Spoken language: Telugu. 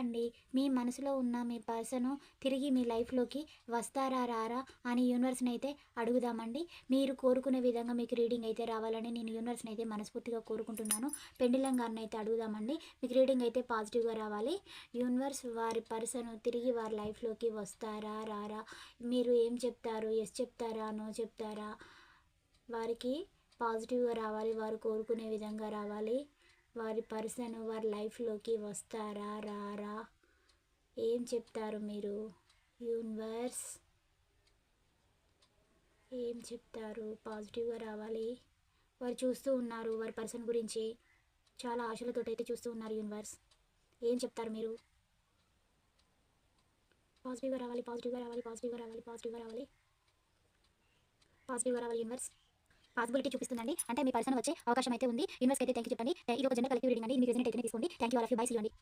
అండి. మీ మనసులో ఉన్న మీ పర్సను తిరిగి మీ లైఫ్‌లోకి వస్తారా? రారా? అని యూనివర్స్‌నైతే అడుగుదామండి. మీరు కోరుకునే విధంగా మీకు రీడింగ్ అయితే రావాలని నేను యూనివర్స్‌నైతే మనస్ఫూర్తిగా కోరుకుంటున్నాను. పెండిలం గారినైతే అడుగుదామండి. మీకు రీడింగ్ అయితే పాజిటివ్‌గా రావాలి. యూనివర్స్ వారి పర్సను తిరిగి వారి లైఫ్‌లోకి వస్తారా? రారా? మీరు ఏం చెప్తారు? యెస్ చెప్తారా? నో చెప్తారా? వారికి పాజిటివ్‌గా రావాలి. వారు కోరుకునే విధంగా రావాలి. వారి పర్సన్ వారి లైఫ్‌లోకి వస్తారా? రారా? ఏం చెప్తారు మీరు? యూనివర్స్ ఏం చెప్తారు? పాజిటివ్‌గా రావాలి. వారు చూస్తూ ఉన్నారు. వారి పర్సన్ గురించి చాలా ఆశలతోటైతే చూస్తూ ఉన్నారు యూనివర్స్. ఏం చెప్తారు మీరు? పాజిటివ్‌గా రావాలి. పాజిటివ్‌గా రావాలి. పాజిటివ్‌గా రావాలి. పాజిటివ్‌గా రావాలి. పాజిటివ్‌గా రావాలి యూనివర్స్. పాసిబిలిటీ చూపిస్తుందండి. అంటే మీ పర్సన్ వచ్చే అవకాశం అయితే ఉంది. యూనివర్స్‌కి అయితే థాంక్ యూ చెప్పండి. ఇది ఒక జనరల్ కలెక్టివ్ రీడింగ్ అండి. మీకు రెజోనేట్ అయితేనే తీసుకోండి. Thank you all of you. Bye. See you అండి.